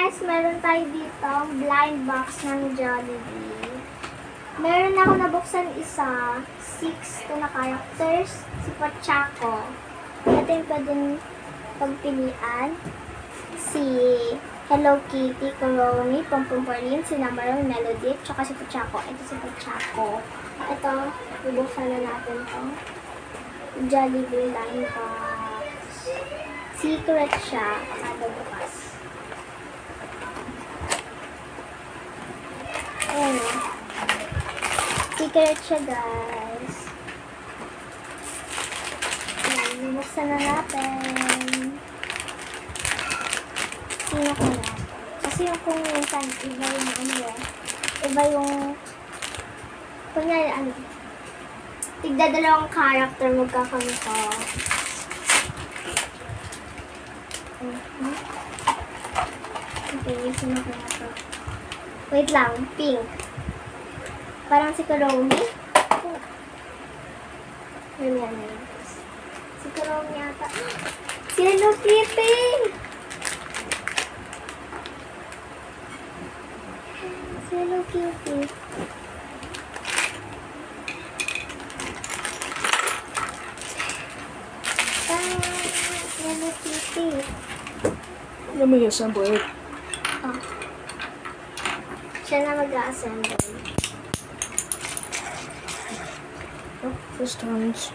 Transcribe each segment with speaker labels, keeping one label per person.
Speaker 1: Next, meron tayo dito blind box ng Jollibee. Meron ako nabuksan isa, 6 to na characters, si Pochaco. Ito yung pwedeng pagpilian. Si Hello Kitty, Kuromi, Pompomporin, Cinnamon, Melody, tsaka si Pochaco. Ito si Pochaco. Ito, bubuksan na natin to. Jollibee blind box. Secret siya, kada bukas. Ayan o. Secret siya, guys. Ayan, bubuksan na natin. Sino ko na? Kasi yung kung minsan, iba yung ano eh. Iba yung, kunyari ano, tigdadalawang character magkakamukha. Okay, sino ko na to? Wait lang, pink. Parang si Kuromi. Yan. Si Kuromi ata. Si Hello Kitty! Si Hello Kitty. Hello Kitty.
Speaker 2: Ano mo yung assemble?
Speaker 1: Oh. Siya na mag-assemble.
Speaker 2: Oh, first times.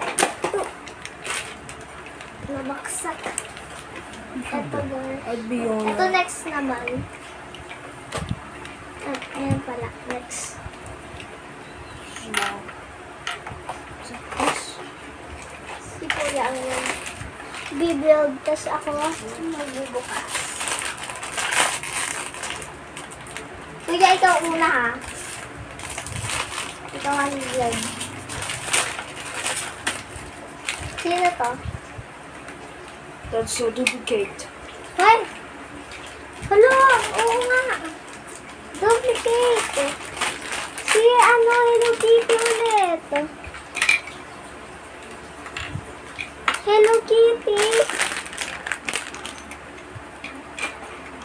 Speaker 1: Nabaksak. Ito girl.
Speaker 2: I'd be on.
Speaker 1: Ito next naman. At ayan pala. Next.
Speaker 2: Wow. Is it this?
Speaker 1: Si Kuya ang bibuild. Tapos ako magbubukas. Kuya, ikaw una ha. Ikaw ang build. Sino to?
Speaker 2: That's so duplicate.
Speaker 1: Hoy! Hala! Oo nga! Duplicate! Si Hello Kitty ulit! Hello Kitty!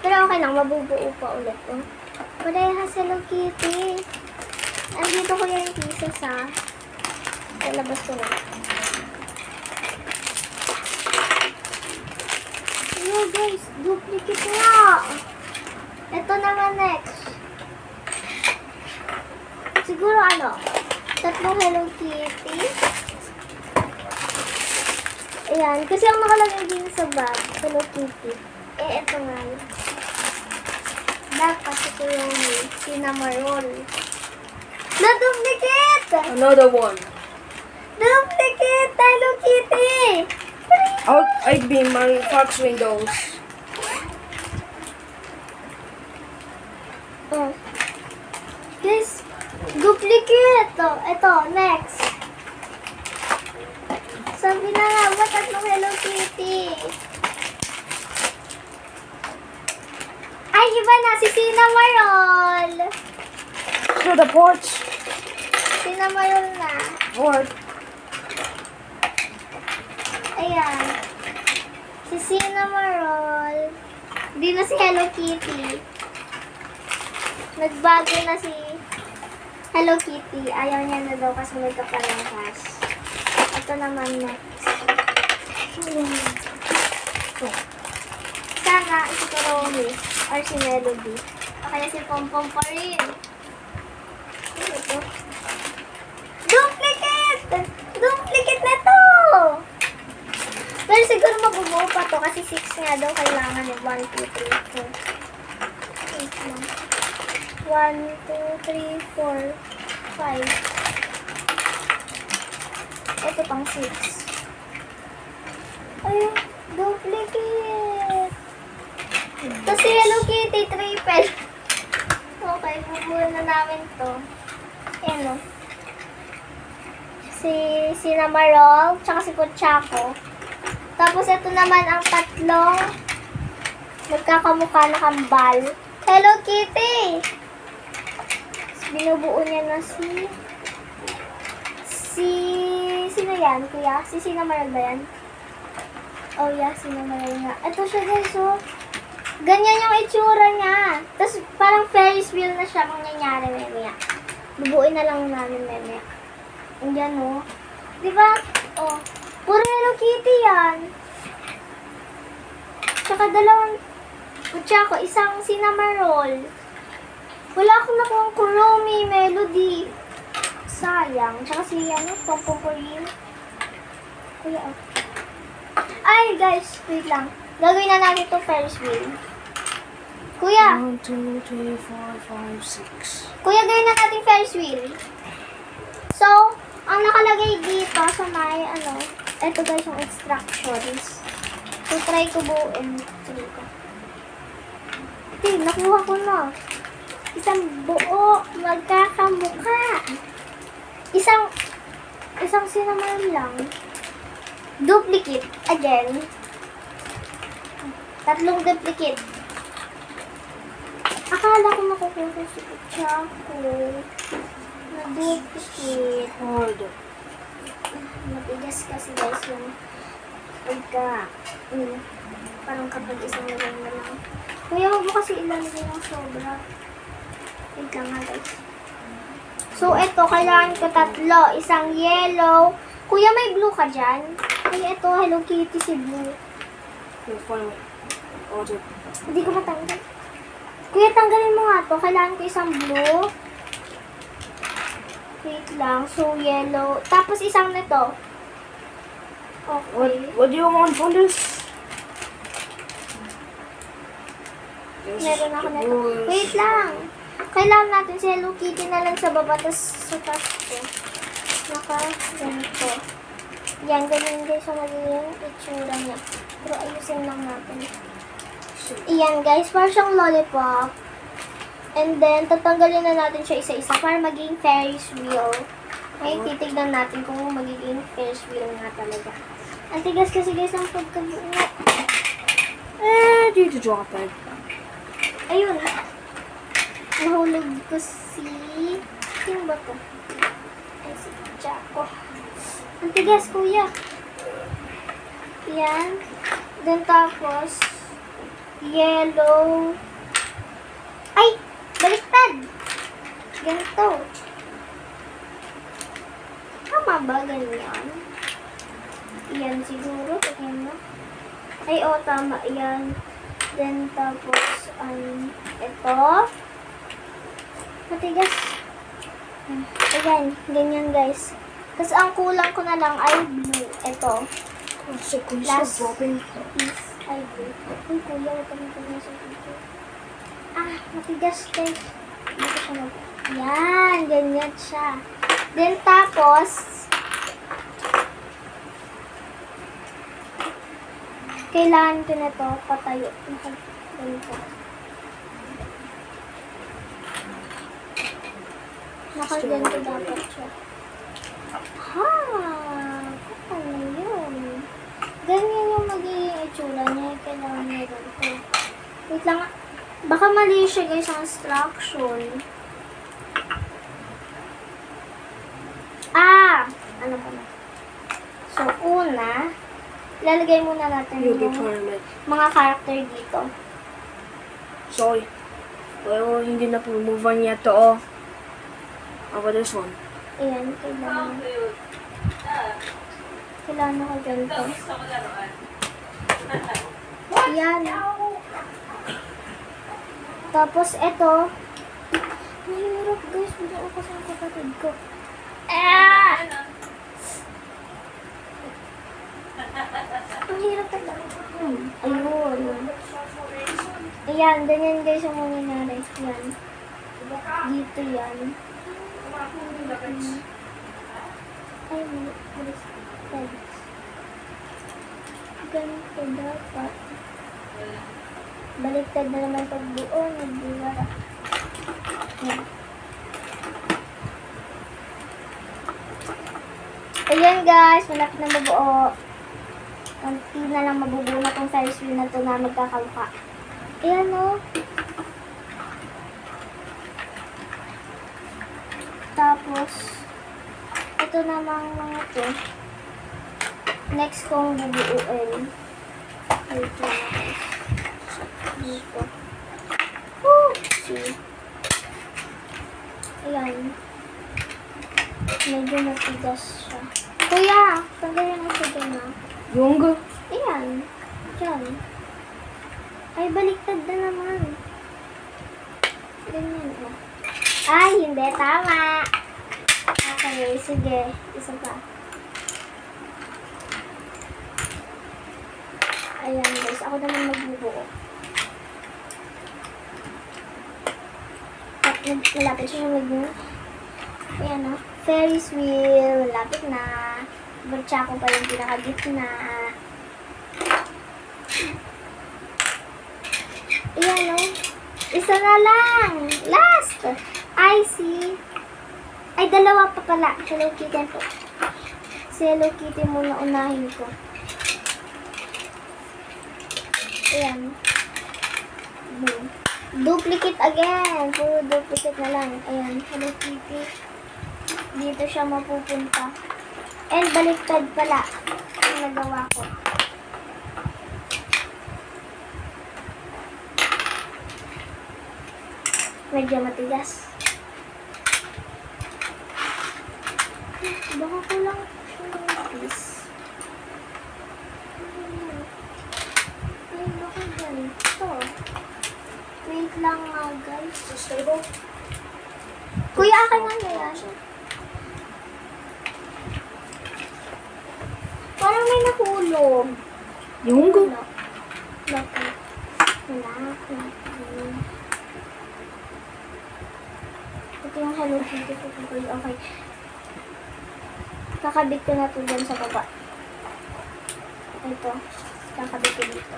Speaker 1: Pero okay lang, mabubuo pa ulit. Oh. Parehas Hello Kitty! Andito ko yung pieces ha. Lalabas ko na. Hello guys, duplicate nga! Ito naman next. Siguro ano, tatlong Hello Kitty. Ayan, kasi ang nakalagay din sa bag, Hello Kitty. Eh, ito nga. Dapat ito yung Cinnamon. Na-duplicate!
Speaker 2: Another one.
Speaker 1: Duplicate! Hello Kitty!
Speaker 2: I'd be my Fox Windows.
Speaker 1: Oh. Guys, duplicate! Ito, next. Sabi na nga, ba't tatlong Hello Kitty? Ay, iba na, si Cinnamon!
Speaker 2: So the ports.
Speaker 1: Cinnamon na.
Speaker 2: Port.
Speaker 1: Ayan. Si Cinnamon. Di na si Hello Kitty. Nagbago na si Hello Kitty. Ayaw niya na daw kasi magkaparehas. Ito naman next. Sana si Kuromi or si Melody. O kaya si Pompom pa rin. Ano ito? Duplicate! Duplicate na to! Pero siguro mabubuo pa to kasi 6 nga daw kailangan eh. 1, 2, 3, 4. Wait lang. 1, 2, 3, 4, 5. Ito pang 6. Ayun, duplicate. Tapos si Hello Kitty, triple. Okay, bubuo na namin to. Ayan o. Si Cinnamon, tsaka si Pochaco. Tapos ito naman ang tatlong magkakamukha na kambal. Hello Kitty! Binubuo niya na sino yan, kuya? Si Cinnamon ba yan? Oh yeah, Cinnamon nga. Ito siya guys, oh. Ganyan yung itsura niya. Tapos parang Ferris wheel na siya mangyayari mamaya. Bubuin na lang namin mamaya. Ayan o. Diba? Oh. Puro Hello Kitty yan. Tsaka dalawang kutsako, isang cinnamon roll. Wala akong nakuha Kuromi, Melody. Sayang. Tsaka si Pompom. Kuya, oh. Ay, guys, wait lang. Gagawin na namin itong Ferris wheel. Kuya,
Speaker 2: 1, 2, 3, 4, 5, 6.
Speaker 1: kuya, gawin na natin Ferris wheel. So, ang nakalagay dito sa may, eto guys yung instructions. So, try ko buuin. Sige ko. Okay, nakuha ko na. Isang buo, magkakamukha. Isang cinnamon lang. Duplicate. Again. 3 duplicate. Akala ko makukuha ko si Kuchako. Na duplicate.
Speaker 2: Hard.
Speaker 1: Matigas kasi guys yung pagka, parang kapag isang lagay na lang. Kaya huwag mo kasi ilalagay ng sobra. Wait lang nga guys. So, ito, kailangan ko 3. Isang yellow. Kuya, may blue ka dyan? Kuya, ito, Hello Kitty si blue.
Speaker 2: You're fine. Order.
Speaker 1: Hindi ko matanggal. Kuya, tanggalin mo nga to. Kailangan ko isang blue. Wait lang. So, yellow. Tapos isang nito. Okay.
Speaker 2: What do you want from this?
Speaker 1: Meron ako nito. Wait lang. Kailangan natin si Hello Kitty na lang sa baba, tapos sa taas ko. Ganito. Yan, ganyan guys ang magiging itsura niya. Pero ayusin lang natin. Iyan guys, parang siyang lollipop. And then, tatanggalin na natin siya isa-isa para maging Ferris wheel. Okay, titignan natin kung magiging Ferris wheel nga talaga. Ang tigas kasi guys ang pagkabuo.
Speaker 2: Due to drop it.
Speaker 1: Ayun. Nahulog ko si... Sino ba to? Ay, si Jaco. Ang tigas, kuya. Yan. Then tapos, yellow. Ay! Baliktad! Ganito. Tama ba ganyan? Yan siguro. Tingnan mo. Ay, oo, tama. Yan. Then tapos, ito. Matigas. Ayan, ganyan guys. Tapos ang kulang ko na lang ay blue. Ito.
Speaker 2: So, kung
Speaker 1: Last
Speaker 2: siya dropping.
Speaker 1: piece ay blue. Uy, kuya, wag kami kuya sa dito. Matigas guys. Dito siya mag... Yan, ganyan siya. Then tapos, kailangan ko na to patayo. Ganito. Nakaganto dapat siya. Ano yun? Ganyan yung magiging itsura niya. Kailangan niya ganito. Wait lang. Baka mali siya guys ang instruction. Ano ba na? So, una, ilalagay muna natin
Speaker 2: You'll be
Speaker 1: yung
Speaker 2: tournament.
Speaker 1: mga character dito.
Speaker 2: Sorry. Well, hindi na po move on yet to all. How about this one?
Speaker 1: Ayan, kailangan. Kailangan ako ganito. Ayan. Tapos, eto. Mahirap guys. Bigyan ako sa kapatid ko. Ang hirap talaga. Ayun. Ayan, ganyan guys ang mangyayari. Yan. Dito yan. Ay, malis. Ganito dapat. Baliktad na naman pagbuo. Nagdiwara. Yan. Ayan guys, malapit na mabuo. Konti na lang mabubuo na tong Ferris wheel na to na magkakaluka. Ayan o. Tapos, ito namang mga to. Next kong bubuuin. Wait lang guys. dito. Woo! See? Ayan. Medyo matigas siya. Kuya, tanggalin mo siya dyan ah.
Speaker 2: Yung
Speaker 1: Ayan. Diyan. Ay, baliktad na naman. Ganyan oh. Ay, hindi. Tama. Okay, sige. Isa pa. Ayan guys, ako naman magbubuo. Malapit siya magbuo. Ayan o. Ferris wheel. Malapit na. Bartsako pa yung pinakagitna. Ayan o. Isa na lang. Last. I see. Ay, dalawa pa pala. Hello Kitty po. Si Hello Kitty muna unahin ko. Ayan. Boom. Duplicate again. Puro duplicate na lang. Ayan. Hello Kitty. Dito siya mapupunta. And baliktad pala. Ang nagawa ko. Medyo matigas. Baka kulang siya ng piece. Ay, baka ganito. Wait lang nga, guys.
Speaker 2: stable.
Speaker 1: Kuya, akin na yan. Parang may nahulog.
Speaker 2: Yung
Speaker 1: Wala. Wala. Ito yung Hello Kitty ko. Okay. Kakabit ko na ito dyan sa baba. Ito. Kakabit ko dito.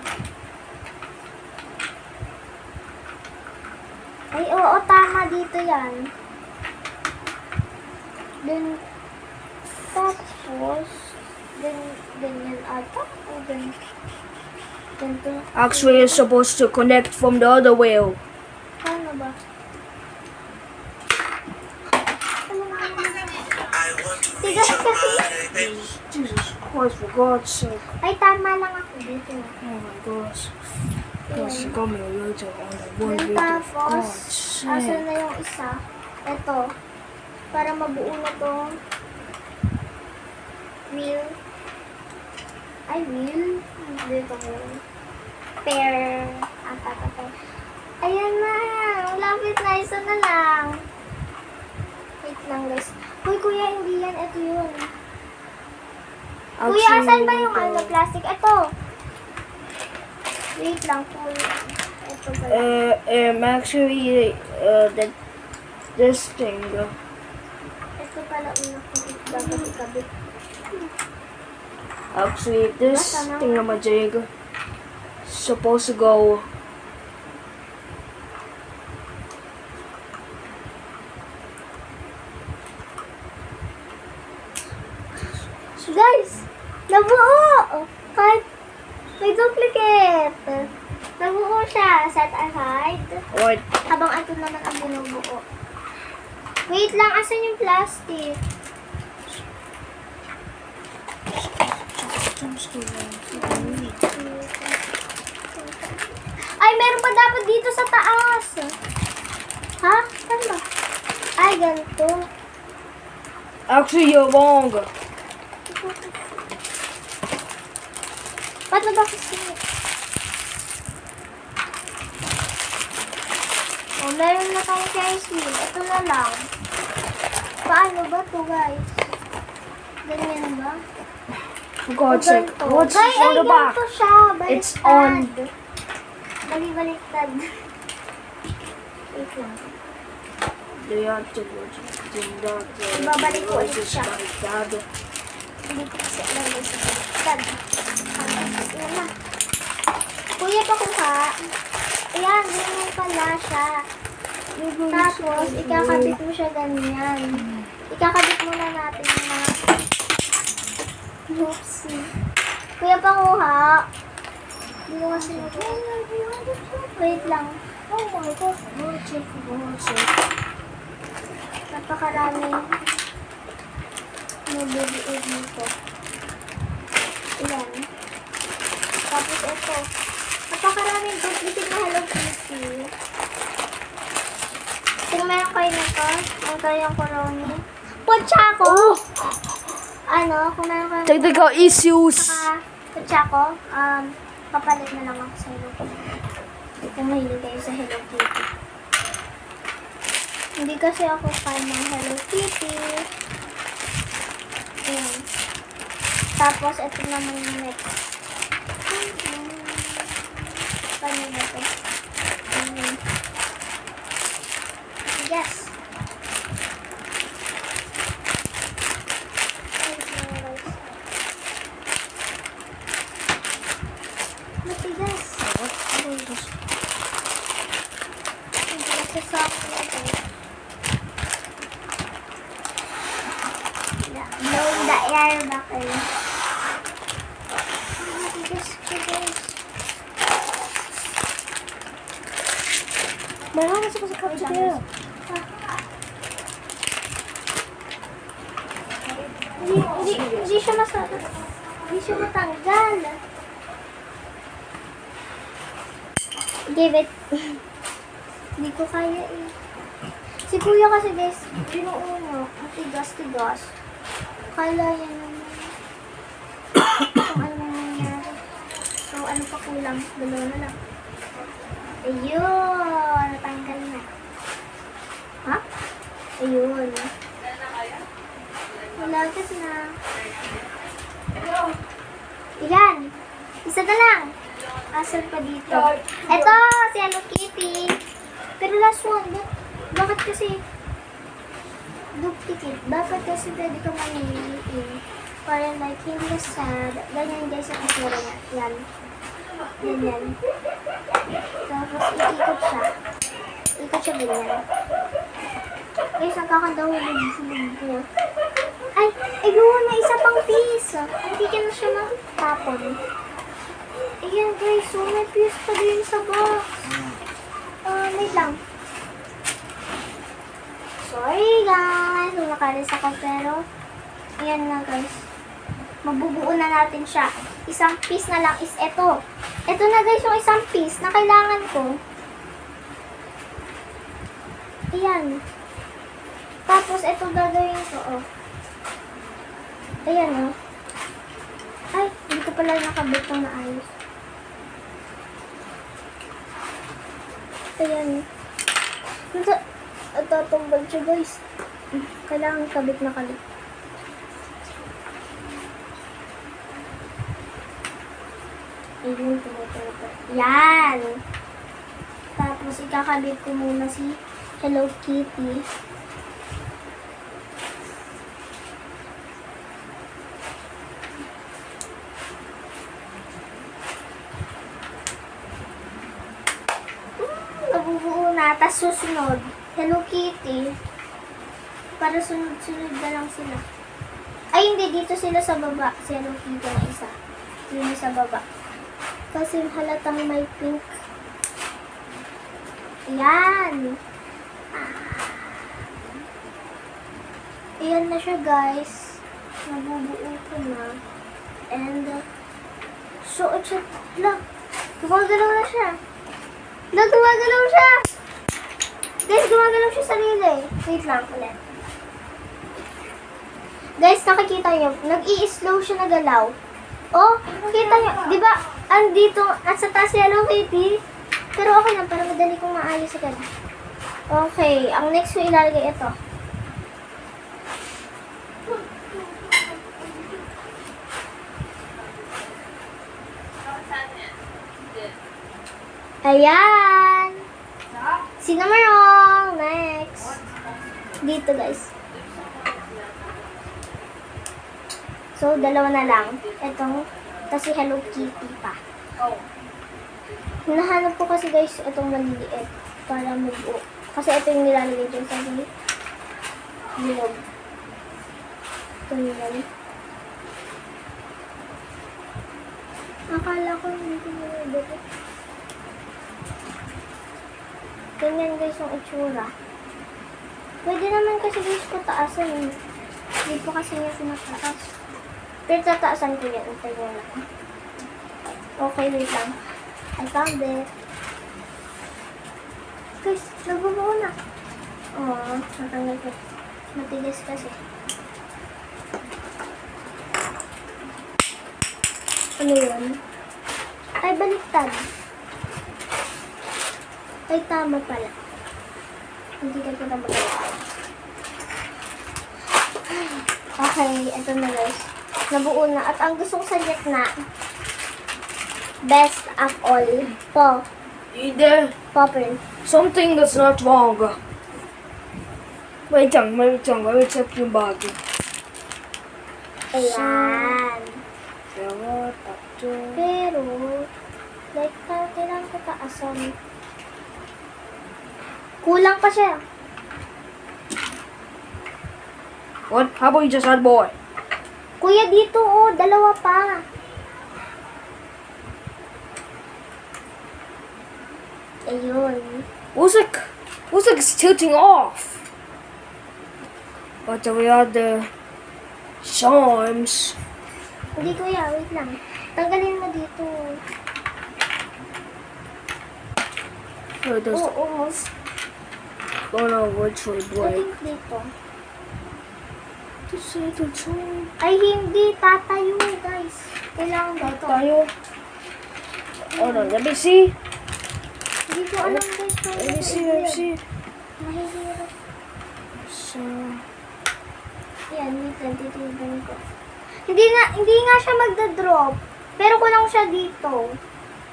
Speaker 1: Ay, oo, tama dito yan. Then, tapos, ganyan ata. O, ganito.
Speaker 2: Actually, it's supposed to connect from the other wheel.
Speaker 1: Paano ba? Tigas kasi.
Speaker 2: Jesus Christ, for God's sake.
Speaker 1: Ay, tama lang ako dito.
Speaker 2: Oh my gosh. Gosh, you got me a little on that one
Speaker 1: Then
Speaker 2: video.
Speaker 1: tapos,
Speaker 2: God's
Speaker 1: asan
Speaker 2: sake.
Speaker 1: na yung isa? Ito. Para mabuo na tong wheel. Ay, wheel? Dito ko. Pair. Pair. Ayan na. Lapit na. Isa na lang. Wait lang, guys. Uy, kuya, hindi yan. Ito yun. Kuya, asan ba yung ano, plastic? Ito. Wait lang, kuya. Ito ba lang?
Speaker 2: Actually, this thing.
Speaker 1: Ito pala una ko. Dapat ikabit.
Speaker 2: Actually, this thing on my jig supposed to go.
Speaker 1: Guys! Nabuo! Kahit may duplicate. Nabuo siya. Set aside.
Speaker 2: What?
Speaker 1: Habang ito naman ang binubuo. Wait lang. Asan yung plastic? Ay, meron pa dapat dito sa taas. Ha? Saan ba? Ay, ganito.
Speaker 2: Actually, you're wrong.
Speaker 1: Ba't ba kasi? Oh, meron na tayong Ferris wheel. Ito na lang. Paano ba to, guys? Ganyan ba?
Speaker 2: For God's sake,
Speaker 1: Ganito.
Speaker 2: what's
Speaker 1: Ay,
Speaker 2: on the back?
Speaker 1: ganito siya. Baliktad.
Speaker 2: It's on.
Speaker 1: Baliktad. Wait lang.
Speaker 2: They are to
Speaker 1: Babalik ko ulit siya.
Speaker 2: Dad.
Speaker 1: Hindi ko kasi alam ba sa baliktad. Ayan na. Kuya, pakuha. Ayan, ganyan pala siya. Tapos, ikakabit mo siya ganyan. Ikakabit muna natin yung mga... Oopsie. Kuya, pakuha. Hindi ko kasi... Wait lang.
Speaker 2: Oh my God, for God's sake.
Speaker 1: Napakaraming mabubuo dito. Ayan. Tapos ito. Napakaraming duplicate na Hello Kitty. Kung meron kayo nito, ang kayang corona. Pochako! Ano, kung meron kayo
Speaker 2: Technical issues.
Speaker 1: Pochako, papalit na lang ako sa Hello Kitty. Kung mahilig kayo sa Hello Kitty. Hindi kasi ako fan ng Hello Kitty. Ayan. Tapos, ito naman yung next. Paano na ito? Yes! Matigas! Matigas sa akin na ito. Blow the air ba kayo? Matigas siya guys.
Speaker 2: Marami sa kapatid kayo.
Speaker 1: Hindi siya masarap. Hindi siya matanggal. Give it. Hindi ko kaya eh. Si kuya kasi guys, binuuno. Ang tigas-tigas. Kala yan naman. Kung ano man nangyari. So, ano pa kulang? Dalawa na lang. Ayun! Natanggal na. Ha? Ayun. Malagas na. Yan! Isa na lang. Asal pa dito. Ito! Si Hello Kitty. Pero last one. Bakit kasi duplicate? Dapat kasi pwede ka maniliin. Para like, hindi ka sad. Ganyan guys ang isura niya. Yan. Ganyan. Tapos iikot siya. Ikot siya ganyan. Guys, nagkakadahulog-hulog. Ay, ayun, may isa pang piece. Hindi ka na siya matapon. Ayan guys, so may piece pa din sa box. Wait lang. Sorry guys, nakalis ako pero ayan na guys. Mabubuo na natin siya. Isang piece na lang is ito. Ito na guys yung isang piece na kailangan ko. Ayan. Tapos ito gagawin ko, oh. Ayan, oh. Ay, hindi ko pala nakabit ng maayos. Ayan. Tatambal siya guys. Kailangan kabit na kabit. Ayun, tumututo. Yan! Tapos ikakabit ko muna si Hello Kitty. Nabubuo na. Tapos susunod, Hello Kitty. Para sunod-sunod na lang sila. Ay, hindi. Dito sila sa baba. Si Hello Kitty na isa. Yun sa baba. Kasi halatang may pink. Ayan. Ayan na siya, guys. Nabubuo ko na. And, so, siya. Gumagalaw na siya. Gumagalaw siya! Guys, gumagalaw siya sarili. Wait lang, ulit. Guys, nakikita nyo, nag-i-slow siya na galaw. Oh, kita nyo, di ba, andito, nasa taas si Hello Kitty. Pero okay lang, para madali kong maayos agad. Okay, ang next ko ilalagay ito. Ayan! Cinnamon! Next! Dito, guys. So, dalawa na lang. Itong, tapos si Hello Kitty pa. Hinahanap ko kasi guys, itong maliliit para mabuo. Kasi ito yung nilalagay dyan sa bilog. Ito nilagay. Akala ko hindi ko nilagay. Ganyan guys yung itsura. Pwede naman kasi guys pataasan. Hindi po kasi niya pinataas. Pero tataasan ko yan. Okay, wait lang. I found it. Guys, nagbubuo na. Oo, natanggal ko. Matigas kasi. Ano yun? Ay, baliktad. Ay, tama pala. Hindi ka na baliktad. Okay, ito na guys. Nabuo na. At ang gusto ko sa gitna, best of all, to,
Speaker 2: Hindi.
Speaker 1: popper.
Speaker 2: Something that's not wrong. Wait lang. I check yung bag.
Speaker 1: Ayan.
Speaker 2: Dalawa, tatlo.
Speaker 1: Pero, like, kailangan ko taasan. Kulang pa siya.
Speaker 2: What? How about you just add more?
Speaker 1: Kuya, dito oh, dalawa pa. Ayun.
Speaker 2: Looks like it's tilting off. But we had the charms.
Speaker 1: Hindi kuya, wait lang. Tanggalin mo dito.
Speaker 2: So it does.
Speaker 1: Oh, almost.
Speaker 2: Don't know which way
Speaker 1: I
Speaker 2: break.
Speaker 1: think dito.
Speaker 2: This is the charm.
Speaker 1: Ay, hindi. Tatayo, guys. Kailangan ba ito?
Speaker 2: Tayo. Hold on, let me see.
Speaker 1: Hindi ko alam, guys.
Speaker 2: Let me see.
Speaker 1: Mahihirap.
Speaker 2: So,
Speaker 1: Yan, wait lang. Titigan ko. Hindi nga siya magda-drop. Pero kulang siya dito.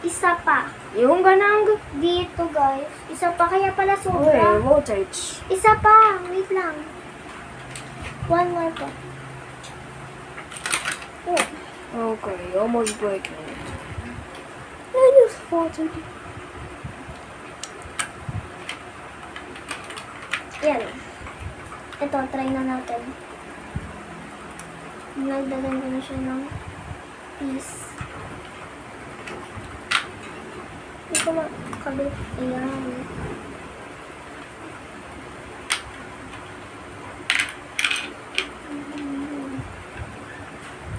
Speaker 1: Isa pa.
Speaker 2: yung ganang.
Speaker 1: Dito, guys. Isa pa. Kaya pala
Speaker 2: Okay,
Speaker 1: sobra.
Speaker 2: rotates.
Speaker 1: Isa pa. Wait lang. One more pa. Oh.
Speaker 2: Okay, almost breaking it.
Speaker 1: I just faltered. Yan. Ito, try na natin. Nagdagan ko na siya ng piece. Hindi ko makabit. Ayan.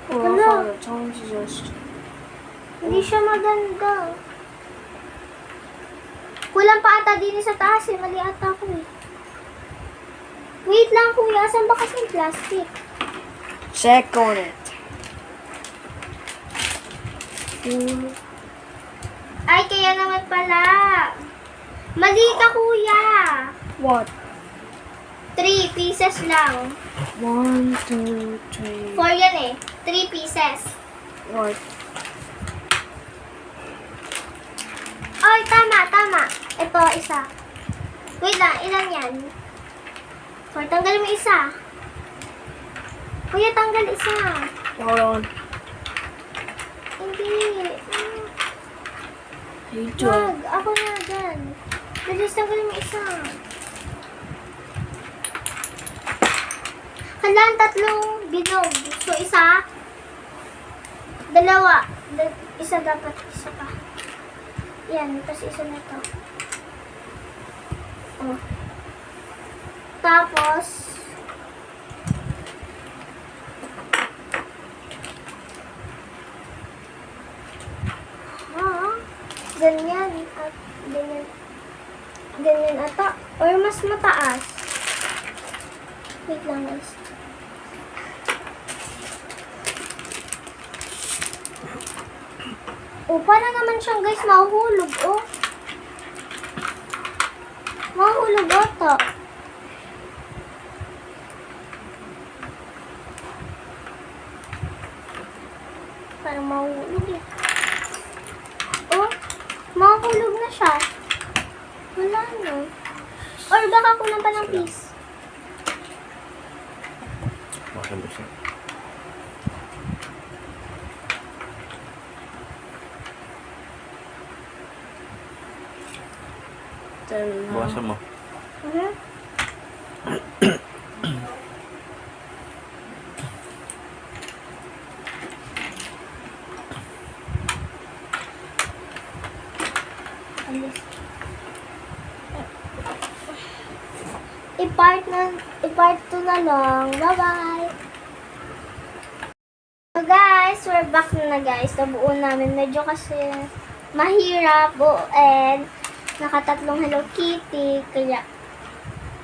Speaker 2: Oh, I
Speaker 1: Wala.
Speaker 2: found the charms just.
Speaker 1: Hindi siya maganda. Kulang pa ata din sa taas eh. Mali ata ko eh. Wait lang kuya. Saan ba kasi yung plastic?
Speaker 2: Check on it.
Speaker 1: Ay, kaya naman pala. Mali ka kuya.
Speaker 2: What?
Speaker 1: 3 pieces lang.
Speaker 2: 1, 2, 3.
Speaker 1: 4 yan eh. 3 pieces.
Speaker 2: What?
Speaker 1: Ay, tama. Ito, isa. Wait lang, ilan yan? 4, tanggalin mo isa. Kuya, tanggal isa.
Speaker 2: Hold on.
Speaker 1: Hindi.
Speaker 2: You do it.
Speaker 1: Wag, ako na dyan. Bilis, tanggalin mo isa. Kailangan tatlong binog. So, isa. Dalawa. Isa dapat. Isa pa. Yan. Tapos isa na to. Oh. Tapos, ganyan. At ganyan. Ganyan ata. Or mas mataas. Wait lang guys. Oh, para naman siyang guys mahuhulog, oh. Mahuhulog ata. Parang mahuhulog eh. Oh, mahuhulog na siya. Wala na. Or baka kulang pa ng piece.
Speaker 3: Makakabuksan.
Speaker 2: Then,
Speaker 3: Bukasan mo.
Speaker 1: Mhm. Alis. I-part 2 na lang. Bye-bye! So guys, we're back na guys. Nabuo namin. Medyo kasi mahirap buuin. Nakatatlong Hello Kitty, kaya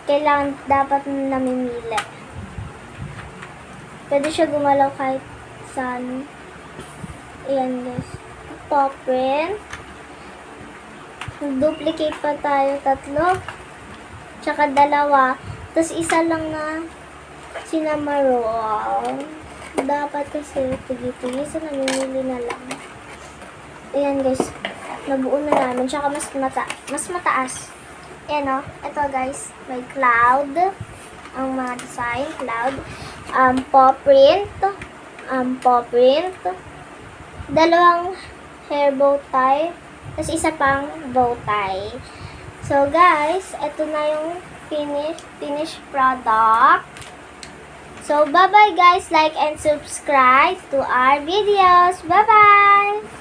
Speaker 1: kailangan dapat namimili. Pwede siya gumalaw kahit saan. Ayan guys. Paw print. Duplicate pa tayo 3. Tsaka 2. Tapos isa lang na sinamaro. Dapat kasi tigi-tigi sa namimili na lang. Ayan guys. Nabuo na namin. Tsaka mas mataas. Ayan o. Ito guys. May cloud. Ang mga design. Cloud. Paw print. Paw print. 2 hair bow tie. Tapos isa pang bow tie. So guys, ito na yung finished product. So bye-bye guys. Like and subscribe to our videos. Bye-bye!